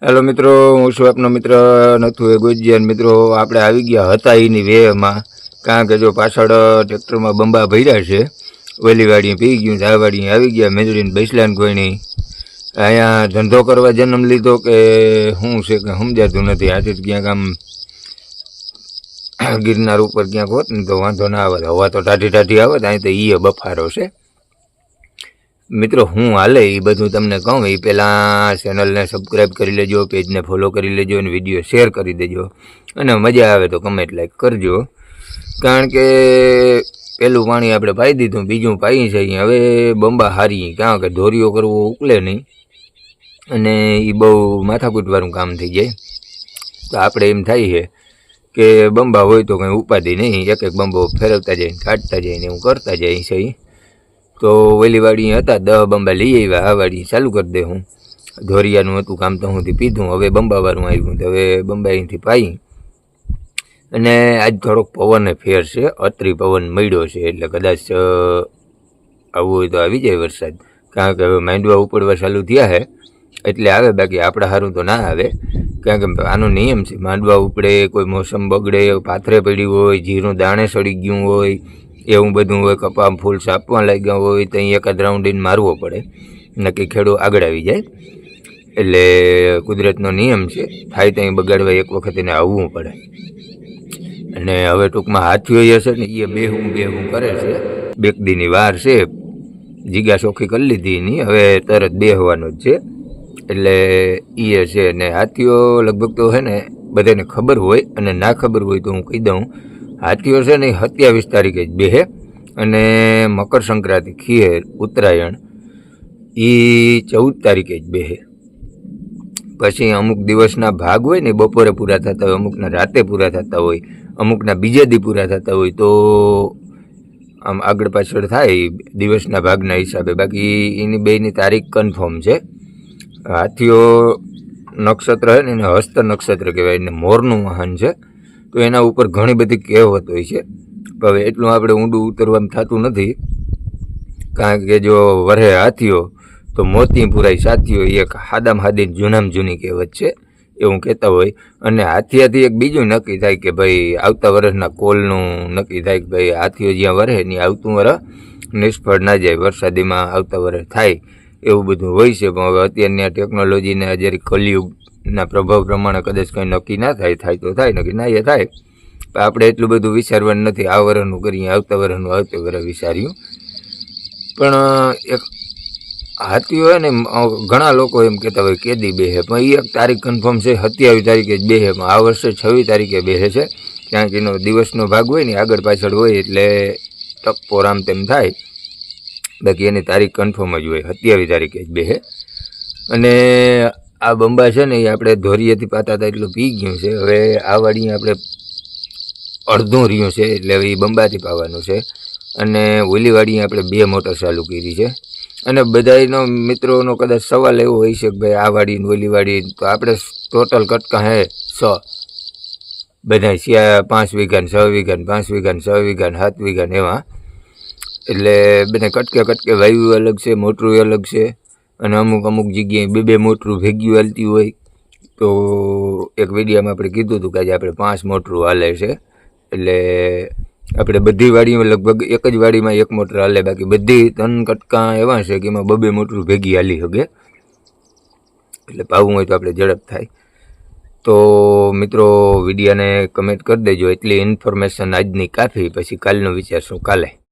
Hello મિત્રો, હું છું આપનો મિત્ર નથુ એગોજીયાન। મિત્રો આપણે આવી ગયા હતા એની વેમાં, કારણ કે જો પાછળ ટ્રેક્ટરમાં બંબા ભર્યા છે, ઓલી વાડી પી ગયું, આ વાડી આવી ગયા, મેજડીને બેસલાને કોઈની અહીંયા ધંધો કરવા જન્મ લીધો કે શું છે કે સમજાતું નથી। આથી ક્યાંક આમ ગિરનાર ઉપર ક્યાંક હોત ને તો વાંધો ના આવે, હવા તો ટાઢી ટાઢી આવે, અહીં તો એ બફારો છે। મિત્રો હું હાલે એ બધું તમને કહું એ પહેલાં ચેનલને સબસ્ક્રાઈબ કરી લેજો, પેજને ફોલો કરી લેજો અને વિડીયો શેર કરી દેજો, અને મજા આવે તો કમેન્ટ લાઈક કરજો। કારણ કે પહેલું પાણી આપણે પાઈ દીધું, બીજું પાઈ છે હવે બંબા હારી, કારણ કે ધોરીઓ કરવો ઉકલે નહીં અને એ બહુ માથાકૂટવાળું કામ થઈ જાય। તો આપણે એમ થાય છે કે બંબા હોય તો કંઈ ઉપાધિ નહીં, એક એક બંબો ફેરવતા જાય, કાઢતા જાય ને એવું કરતા જાય છે। તો ઓલી વાડી હતા 10 બંબા લઈ આવ્યા, આ વાડી ચાલુ કરી દે હું, ધોરિયાનું હતું કામ તો હુંથી પીધું, હવે બંબાવાળું આવ્યું તો હવે બંબા અહીંથી પાઈ। અને આજ થોડોક પવને ફેર છે, અત્રી પવન મળ્યો છે, એટલે કદાચ આવવું હોય તો આવી જાય વરસાદ, કારણ કે હવે માંડવા ઉપડવા ચાલુ થયા છે એટલે આવે, બાકી આપણે સારું તો ના આવે, કારણ કે આનો નિયમ છે, માંડવા ઉપડે, કોઈ મોસમ બગડે, પાથરે પડી હોય, જીરું દાણે સડી ગયું હોય, એવું બધું હોય, કપામ ફૂલ સાપવા લાગ્યા હોય તો અહીં એકાદ રાઉન્ડીને મારવો પડે, નક્કી ખેડૂત આગળ આવી જાય। એટલે કુદરતનો નિયમ છે, થાય ત્યાં બગાડવા એક વખત એને આવવું પડે। અને હવે ટૂંકમાં હાથીઓ હશે ને એ બેહું કરે છે, બેકદીની વાર છે, જીગા ચોખ્ખી કરી લીધી એની, હવે તરત બેહવાનું જ છે, એટલે એ છે। ને હાથીઓ લગભગ તો છે ને બધાને ખબર હોય, અને ના ખબર હોય તો હું કહી દઉં, હાથીઓ છે ને 27 તારીખે જ બેહે, અને મકર સંક્રાંતિ ખીર ઉત્તરાયણ એ 14 તારીખે જ બેહે। પછી અમુક દિવસના ભાગ હોય ને બપોરે પૂરા થતા હોય, અમુકના રાતે પૂરા થતા હોય, અમુકના બીજે દી પૂરા થતા હોય, તો આમ આગળ પાછળ થાય દિવસના ભાગના હિસાબે, બાકી એની બેની તારીખ કન્ફર્મ છે। હાથીઓ નક્ષત્ર છે ને એને હસ્ત નક્ષત્ર કહેવાય, એને મોરનું વાહન છે, તો એના ઉપર ઘણી બધી કહેવત હોય છે, હવે એટલું આપણે ઊંડું ઉતરવાનું થતું નથી, કારણ કે જો વરે હાથીઓ તો મોતી પુરાય સાથીઓ, એક હાદામ હાદી જૂનામ જૂની કહેવત છે એવું કહેતા હોય। અને હાથીયાથી એક બીજું નક્કી થાય કે ભાઈ આવતા વર્ષના કોલનું નક્કી થાય કે ભાઈ હાથીઓ જ્યાં વરે ને આવતું વર્ષ નિષ્ફળ ના જાય, વરસાદીમાં આવતા વર્ષ થાય, એવું બધું હોય છે। પણ હવે અત્યારની આ ટેકનોલોજીને જ્યારે કલયુગના પ્રભાવ પ્રમાણે કદાચ કંઈ નક્કી ના થાય, થાય તો થાય, નક્કી ના એ થાય, પણ આપણે એટલું બધું વિચારવાનું નથી, આ વર્ષનું કરીએ, આવતા વર્ષનું આવતે વર્ષ વિચાર્યું। પણ એક હાથીઓ હોય ને ઘણા લોકો એમ કહેતા હોય કેદી બેહે, પણ એ એક તારીખ કન્ફર્મ છે, 27 તારીખે જ બેહે, પણ આ વર્ષે 26 તારીખે બેહે છે, કારણ કે એનો દિવસનો ભાગ હોય ને આગળ પાછળ હોય એટલે ટપ્પો રામ તેમ થાય, બાકી એની તારીખ કન્ફર્મ જ હોય, 27 તારીખે જ બેહે। અને આ બંબા છે ને એ આપણે ધોરીએથી પાતા હતા એટલું પી ગયું છે, હવે આ વાડી આપણે અડધું રહ્યું છે, એટલે હવે એ બંબાથી પાવાનું છે। અને ઓલી વાડી આપણે 2 મોટર ચાલુ કરી છે। અને બધાનો મિત્રોનો કદાચ સવાલ એવો હોય છે કે ભાઈ આ વાડી ને ઓલી વાડી, તો આપણે ટોટલ કટકા હે 6 બધા, 5 વીઘા 6 વીઘા 5 વીઘા 6 વીઘા 7 વીઘા એવા, એટલે બધા કટકે વાયુ અલગ છે, મોટરું અલગ છે, અને અમુક જગ્યાએ 2 મોટરું ભેગી હાલતી હોય, તો એક વિડીયોમાં આપણે કીધું હતું કે આજે આપણે 5 મોટરું હાલે છે, એટલે આપણે બધી વાડીમાં લગભગ એક જ વાડીમાં 1 મોટર હાલે, બાકી બધી 3 કટકા એવા છે કે એમાં 2 મોટરું ભેગી હાલી શકે, એટલે પાવું હોય તો આપણે ઝડપ થાય। તો મિત્રો વિડીયોને કમેન્ટ કરી દેજો, એટલી ઇન્ફોર્મેશન આજની કાફી, પછી કાલનું વિચારશું કાલે।